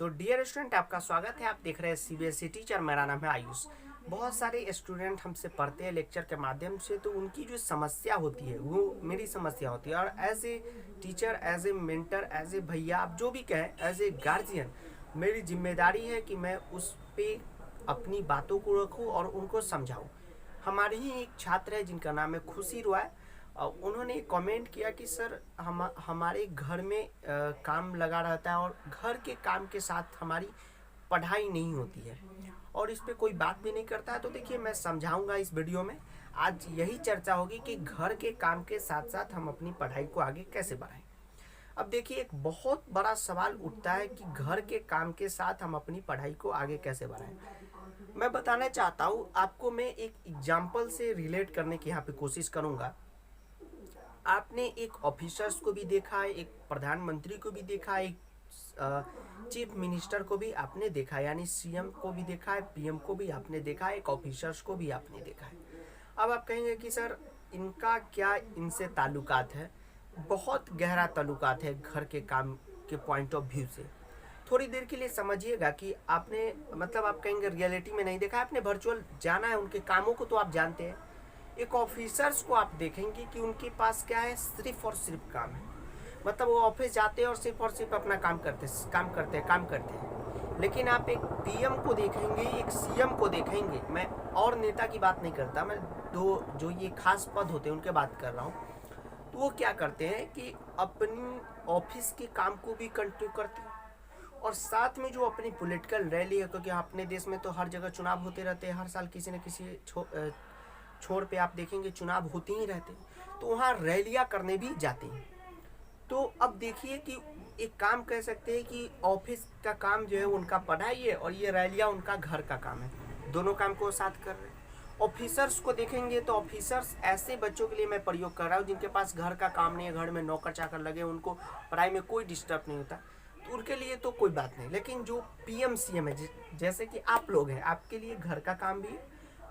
तो dear student, आपका स्वागत है। आप देख रहे हैं सीबीएसई टीचर। मेरा नाम है आयुष। बहुत सारे स्टूडेंट हमसे पढ़ते हैं लेक्चर के माध्यम से, तो उनकी जो समस्या होती है वो मेरी समस्या होती है। और as a teacher, as a mentor, as a भैया, आप जो भी कहें, एज ए गार्जियन, मेरी जिम्मेदारी है कि मैं उस पर अपनी बातों को रखूँ और उनको समझाऊँ। हमारे ही एक छात्र है जिनका नाम है खुशी रॉय। उन्होंने कमेंट किया कि सर हमारे घर में काम लगा रहता है और घर के काम के साथ हमारी पढ़ाई नहीं होती है और इस पे कोई बात भी नहीं करता है। तो देखिए, मैं समझाऊंगा इस वीडियो में। आज यही चर्चा होगी कि घर के काम के साथ साथ हम अपनी पढ़ाई को आगे कैसे बढ़ाएं। अब देखिए, एक बहुत बड़ा सवाल उठता है कि घर के काम के साथ हम अपनी पढ़ाई को आगे कैसे बढ़ाएं। मैं बताना चाहता हूँ आपको, मैं एक एग्जाम्पल से रिलेट करने की यहाँ पे कोशिश करूँगा। आपने एक ऑफिसर्स को भी देखा है, एक प्रधानमंत्री को भी देखा है, एक चीफ मिनिस्टर को भी आपने देखा है, यानी सीएम को भी देखा है, पीएम को भी आपने देखा है, एक ऑफिसर्स को भी आपने देखा है। अब आप कहेंगे कि सर इनका क्या इनसे ताल्लुकात है? बहुत गहरा ताल्लुकात है घर के काम के पॉइंट ऑफ व्यू से। थोड़ी देर के लिए समझिएगा कि आपने, मतलब आप कहेंगे रियलिटी में नहीं देखा है, आपने वर्चुअल जाना है, उनके कामों को तो आप जानते हैं। एक ऑफिसर्स को आप देखेंगे कि उनके पास क्या है, सिर्फ और सिर्फ काम है। मतलब वो ऑफिस जाते हैं और सिर्फ अपना काम करते हैं। लेकिन आप एक पीएम को देखेंगे, एक सीएम को देखेंगे, मैं और नेता की बात नहीं करता, मैं दो जो ये खास पद होते हैं उनके बात कर रहा हूँ। तो वो क्या करते हैं कि अपनी ऑफिस के काम को भी कंटिन्यू करते हैं और साथ में जो अपनी पॉलिटिकल रैली है, क्योंकि अपने देश में तो हर जगह चुनाव होते रहते हैं, हर साल किसी न किसी छोर पे आप देखेंगे चुनाव होते ही रहते हैं, तो वहाँ रैलियाँ करने भी जाते हैं। तो अब देखिए कि एक काम कह सकते हैं कि ऑफिस का काम जो है उनका पढ़ाई है और ये रैलियाँ उनका घर का काम है, दोनों काम को साथ कर रहे हैं। ऑफिसर्स को देखेंगे तो ऑफिसर्स ऐसे बच्चों के लिए मैं प्रयोग कर रहा हूँ जिनके पास घर का काम नहीं है, घर में नौकर चाकर लगे, उनको पढ़ाई में कोई डिस्टर्ब नहीं होता, तो उनके लिए तो कोई बात नहीं। लेकिन जो पीएम सीएम है, जैसे कि आप लोग हैं, आपके लिए घर का काम भी है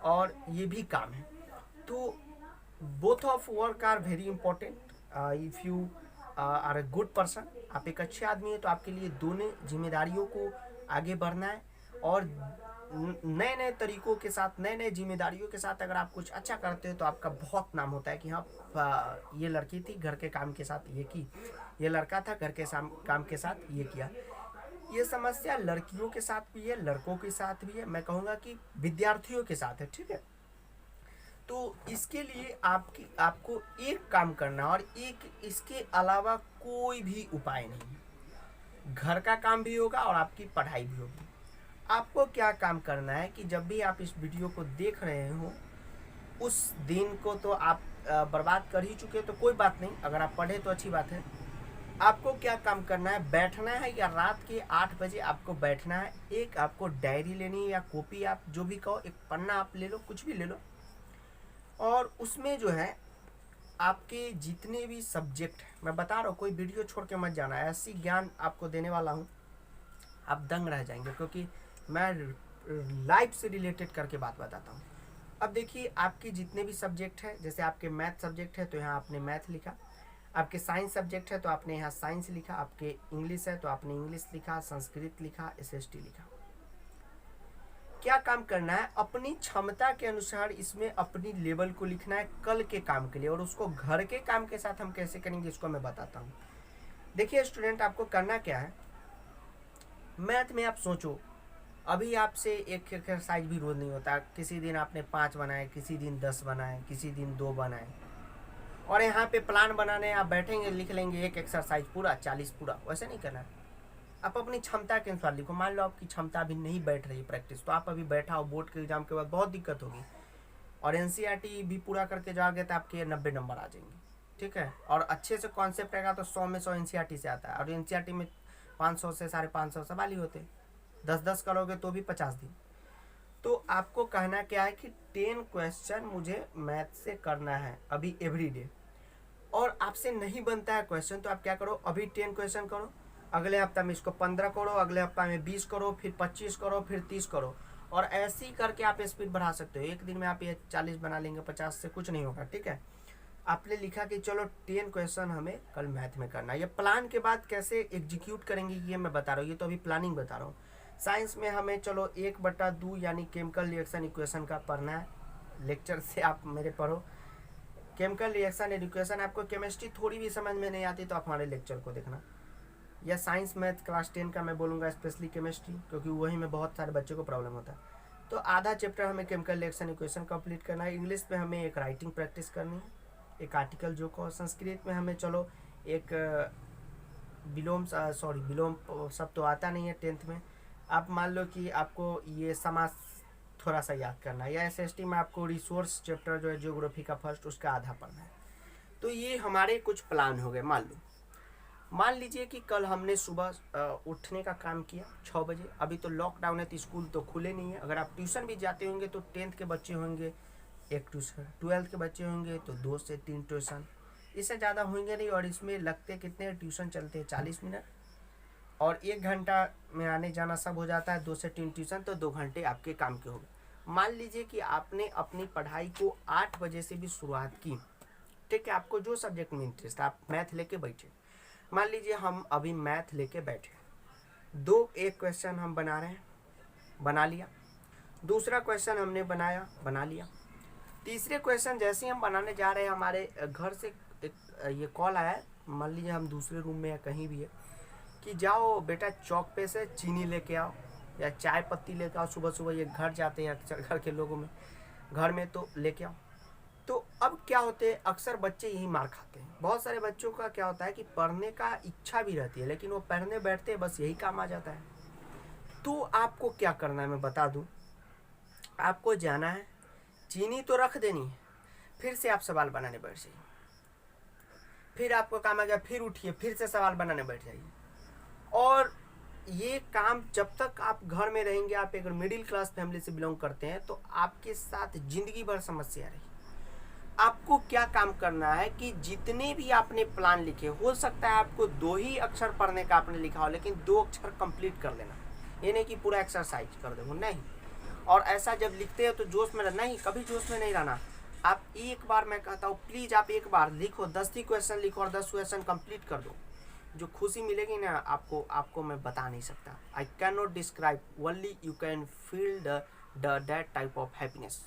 और ये भी काम है। तो both of work are very important. If you are a good person, आप एक अच्छे आदमी हैं, तो आपके लिए दोनों जिम्मेदारियों को आगे बढ़ना है और नए नए तरीकों के साथ, नए नए जिम्मेदारियों के साथ अगर आप कुछ अच्छा करते हो तो आपका बहुत नाम होता है कि हाँ, ये लड़की थी घर के काम के साथ ये की, ये लड़का था घर के काम के साथ ये किया। ये समस्या लड़कियों के साथ भी है, लड़कों के साथ भी है, मैं कहूँगा कि विद्यार्थियों के साथ है, ठीक है। तो इसके लिए आपको एक काम करना और एक इसके अलावा कोई भी उपाय नहीं। घर का काम भी होगा और आपकी पढ़ाई भी होगी। आपको क्या काम करना है कि जब भी आप इस वीडियो को देख रहे हो, उस दिन को तो आप बर्बाद कर ही चुके, तो कोई बात नहीं, अगर आप पढ़े तो अच्छी बात है। आपको क्या काम करना है, बैठना है या रात के 8 बजे आपको बैठना है, एक आपको डायरी लेनी है या कॉपी, आप जो भी कहो, एक पन्ना आप ले लो, कुछ भी ले लो, और उसमें जो है आपके जितने भी सब्जेक्ट, मैं बता रहा हूँ, कोई वीडियो छोड़ के मत जाना, ऐसी ज्ञान आपको देने वाला हूँ आप दंग रह जाएंगे, क्योंकि मैं लाइफ से रिलेटेड करके बात बताता हूँ। अब देखिए, आपके जितने भी सब्जेक्ट हैं, जैसे आपके मैथ सब्जेक्ट है तो यहाँ आपने मैथ लिखा, आपके साइंस सब्जेक्ट है तो आपने यहाँ साइंस लिखा, आपके इंग्लिश है तो आपने इंग्लिश लिखा, संस्कृत लिखा, एसएसटी लिखा। क्या काम करना है, अपनी क्षमता के अनुसार इसमें अपनी लेवल को लिखना है कल के काम के लिए, और उसको घर के काम के साथ हम कैसे करेंगे इसको मैं बताता हूँ। देखिए स्टूडेंट, आपको करना क्या है, मैथ में आप सोचो, अभी आपसे एक एक्सरसाइज भी रोज नहीं होता, किसी दिन आपने 5 बनाए, किसी दिन 10 बनाए, किसी दिन 2 बनाए, और यहाँ पे प्लान बनाने आप बैठेंगे, लिख लेंगे एक एक्सरसाइज पूरा 40 पूरा, वैसे नहीं करना। आप अपनी क्षमता के अनुसार लिखो। मान लो आपकी क्षमता अभी नहीं बैठ रही प्रैक्टिस, तो आप अभी बैठा हो, बोर्ड के एग्जाम के बाद बहुत दिक्कत होगी, और एनसीईआरटी भी पूरा करके जाओगे तो आपके 90 नंबर आ जाएंगे, ठीक है। और अच्छे से कॉन्सेप्ट आएगा तो 100 में 100 एनसीईआरटी से आता है, और एनसीईआरटी में 500 से 550 सवाल ही होते, 10-10 करोगे तो भी 50 दिन। तो आपको कहना क्या है कि 10 क्वेश्चन मुझे मैथ से करना है अभी एवरीडे, और आपसे नहीं बनता है क्वेश्चन, तो आप क्या करो, अभी 10 क्वेश्चन करो, अगले हफ्ता में इसको 15 करो, अगले हफ्ता में 20 करो, फिर 25 करो, फिर 30 करो, और ऐसे ही करके आप स्पीड बढ़ा सकते हो। एक दिन में आप ये 40 बना लेंगे, 50 से कुछ नहीं होगा, ठीक है। आपने लिखा कि चलो 10 क्वेश्चन हमें कल मैथ में करना है। ये प्लान के बाद कैसे एग्जीक्यूट करेंगे ये मैं बता रहा हूँ, ये तो अभी प्लानिंग बता रहा हूँ। साइंस में हमें चलो 1/2 यानी केमिकल रिएक्शन इक्वेशन का पढ़ना है। लेक्चर से आप मेरे पढ़ो केमिकल रिएक्शन एंड इक्वेशन। आपको केमिस्ट्री थोड़ी भी समझ में नहीं आती तो आप हमारे लेक्चर को देखना। या साइंस मैथ क्लास 10 का मैं बोलूँगा, स्पेशली केमिस्ट्री, क्योंकि वही में बहुत सारे बच्चों को प्रॉब्लम होता है। तो आधा चैप्टर हमें केमिकल रिएक्शन इक्वेशन कंप्लीट करना है। इंग्लिश में हमें एक राइटिंग प्रैक्टिस करनी है, एक आर्टिकल जो को। संस्कृत में हमें चलो एक विलोम सब तो आता नहीं है 10th में। आप मान लो कि आपको ये समास थोड़ा सा याद करना है। या SST में आपको रिसोर्स चैप्टर जो है ज्योग्राफी का फर्स्ट, उसका आधा पढ़ना है। तो ये हमारे कुछ प्लान हो गए। मान लीजिए कि कल हमने सुबह उठने का काम किया 6 बजे। अभी तो लॉकडाउन है तो स्कूल तो खुले नहीं है। अगर आप ट्यूशन भी जाते होंगे तो 10th के बच्चे होंगे 1 ट्यूशन, 12th के बच्चे होंगे तो 2 से 3 ट्यूशन, इससे ज़्यादा होंगे नहीं। और इसमें लगते कितने ट्यूशन चलते हैं 40 मिनट, और 1 घंटा में आने जाना सब हो जाता है। 2 से 3 ट्यूशन तो 2 घंटे आपके काम के हो गए। मान लीजिए कि आपने अपनी पढ़ाई को 8 बजे से भी शुरुआत की, ठीक है। आपको जो सब्जेक्ट में इंटरेस्ट है, आप मैथ लेके बैठे। मान लीजिए हम अभी मैथ लेके बैठे, एक क्वेश्चन हम बना रहे हैं, बना लिया। दूसरा क्वेश्चन हमने बना लिया। तीसरे क्वेश्चन जैसे ही हम बनाने जा रहे हैं, हमारे घर से एक ये कॉल आया है, मान लीजिए हम दूसरे रूम में या कहीं भी है, कि जाओ बेटा चौक पे से चीनी लेके आओ या चाय पत्ती लेके आओ। सुबह सुबह ये घर जाते हैं अक्सर, घर के लोगों में, घर में तो लेके आओ। तो अब क्या होते हैं, अक्सर बच्चे यही मार खाते हैं। बहुत सारे बच्चों का क्या होता है कि पढ़ने का इच्छा भी रहती है, लेकिन वो पढ़ने बैठते हैं बस यही काम आ जाता है। तो आपको क्या करना है मैं बता दूं। आपको जाना है, चीनी तो रख देनी है, फिर से आप सवाल बनाने बैठ जाइए। फिर आपको काम आ गया, फिर उठिए, फिर से सवाल बनाने बैठ जाइए। और ये काम जब तक आप घर में रहेंगे, आप अगर मिडिल क्लास फैमिली से बिलोंग करते हैं तो आपके साथ जिंदगी भर समस्या रही। आपको क्या काम करना है कि जितने भी आपने प्लान लिखे, हो सकता है आपको 2 ही अक्षर पढ़ने का आपने लिखा हो, लेकिन 2 अक्षर कंप्लीट कर लेना। ये नहीं कि पूरा एक्सरसाइज कर दो, नहीं। और ऐसा जब लिखते हैं तो जोश में रहना, नहीं, कभी जोश में नहीं रहना। आप एक बार, मैं कहता हूँ प्लीज आप एक बार लिखो, 10 ही क्वेश्चन लिखो और 10 क्वेश्चन कंप्लीट कर दो। जो खुशी मिलेगी ना आपको मैं बता नहीं सकता। I can not describe, only you can feel that type of happiness.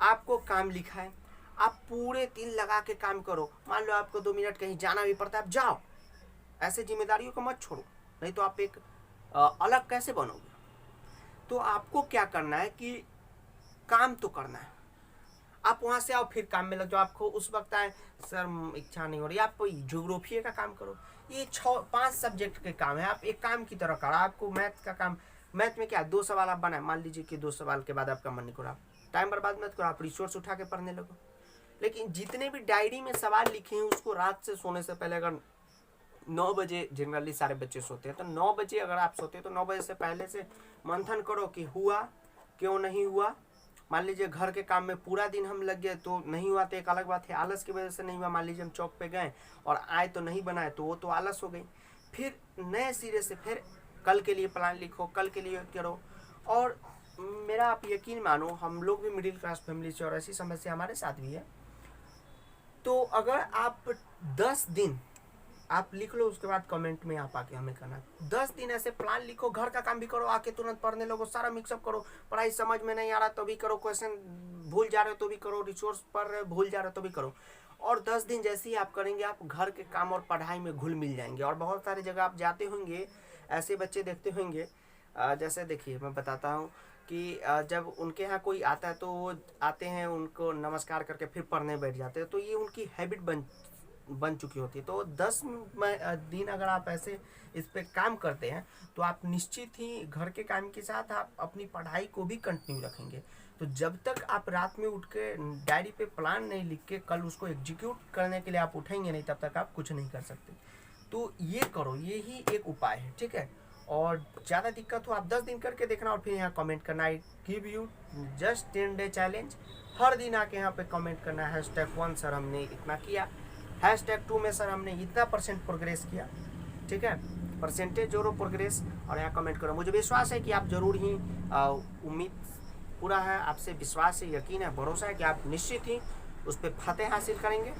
आपको काम लिखा है, आप पूरे दिन लगा के काम करो। मान लो आपको 2 मिनट कहीं जाना भी पड़ता है, आप जाओ। ऐसे जिम्मेदारियों को मत छोड़ो, नहीं तो आप एक अलग कैसे बनोगे। तो आपको क्या करना है कि काम तो करना है। आप वहां से आओ, फिर काम में लग जाओ। आपको उस वक्त आए सर इच्छा नहीं हो रही, आप ज्योग्राफी का काम करो। ये 5 सब्जेक्ट के काम है, आप एक काम की तरह करो। आपको मैथ का काम, मैथ में क्या 2 सवाल आप बनाए, मान लीजिए कि 2 सवाल के बाद आपका मन नहीं करा, टाइम बर्बाद मत करो, आप रिसोर्स उठा के पढ़ने लगो। लेकिन जितने भी डायरी में सवाल लिखे हैं उसको रात से सोने से पहले, अगर 9 बजे जनरली सारे बच्चे सोते हैं, तो 9 बजे अगर आप सोते हैं तो 9 बजे से पहले से मंथन करो कि हुआ क्यों नहीं हुआ। मान लीजिए घर के काम में पूरा दिन हम लग गए तो नहीं हुआ तो एक अलग बात है, आलस की वजह से नहीं हुआ। मान लीजिए हम चौक पे गए और आए तो नहीं बनाए, तो वो तो आलस हो गई। फिर नए सिरे से फिर कल के लिए प्लान लिखो, कल के लिए करो। और मेरा आप यकीन मानो, हम लोग भी मिडिल क्लास फैमिली से और ऐसी समस्या हमारे साथ भी है। तो अगर आप 10 दिन आप लिख लो, उसके बाद कमेंट में आप आके हमें करना। 10 दिन ऐसे प्लान लिखो, घर का काम भी करो, आके तुरंत पढ़ने लगो, सारा मिक्सअप करो। पढ़ाई समझ में नहीं आ रहा तो भी करो, क्वेश्चन भूल जा रहे हो तो भी करो, रिसोर्स पढ़ रहे भूल जा रहे हो तो भी करो। और 10 दिन जैसे ही आप करेंगे, आप घर के काम और पढ़ाई में घुल मिल जाएंगे। और बहुत सारी जगह आप जाते होंगे, ऐसे बच्चे देखते होंगे, जैसे देखिए मैं बताता हूँ कि जब उनके यहाँ कोई आता है तो वो आते हैं, उनको नमस्कार करके फिर पढ़ने बैठ जाते हैं। तो ये उनकी हैबिट बन चुकी होती है। तो 10 दिन अगर आप ऐसे इस पे काम करते हैं तो आप निश्चित ही घर के काम के साथ आप अपनी पढ़ाई को भी कंटिन्यू रखेंगे। तो जब तक आप रात में उठ के डायरी पे प्लान नहीं लिख के कल उसको एग्जीक्यूट करने के लिए आप उठेंगे नहीं, तब तक आप कुछ नहीं कर सकते। तो ये करो, ये ही एक उपाय है, ठीक है। और ज़्यादा दिक्कत हो आप 10 दिन करके देखना और फिर यहाँ कमेंट करना। I give you just 10 day challenge. हर दिन आके यहाँ पे कमेंट करना है #1 सर हमने इतना किया, #2 में सर हमने इतना % प्रोग्रेस किया, ठीक है, परसेंटेज जोड़ो प्रोग्रेस, और यहाँ कमेंट करो। मुझे विश्वास है कि आप जरूर ही, उम्मीद पूरा है, आपसे विश्वास है, यकीन है, भरोसा है कि आप निश्चित ही उस पर फतेह हासिल करेंगे।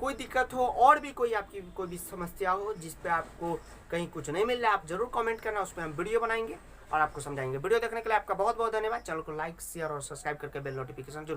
कोई दिक्कत हो और भी कोई आपकी कोई भी समस्या हो जिस पे आपको कहीं कुछ नहीं मिल रहा है, आप जरूर कमेंट करना, उस पर हम वीडियो बनाएंगे और आपको समझाएंगे। वीडियो देखने के लिए आपका बहुत बहुत धन्यवाद। चैनल को लाइक शेयर और सब्सक्राइब करके बेल नोटिफिकेशन जरूर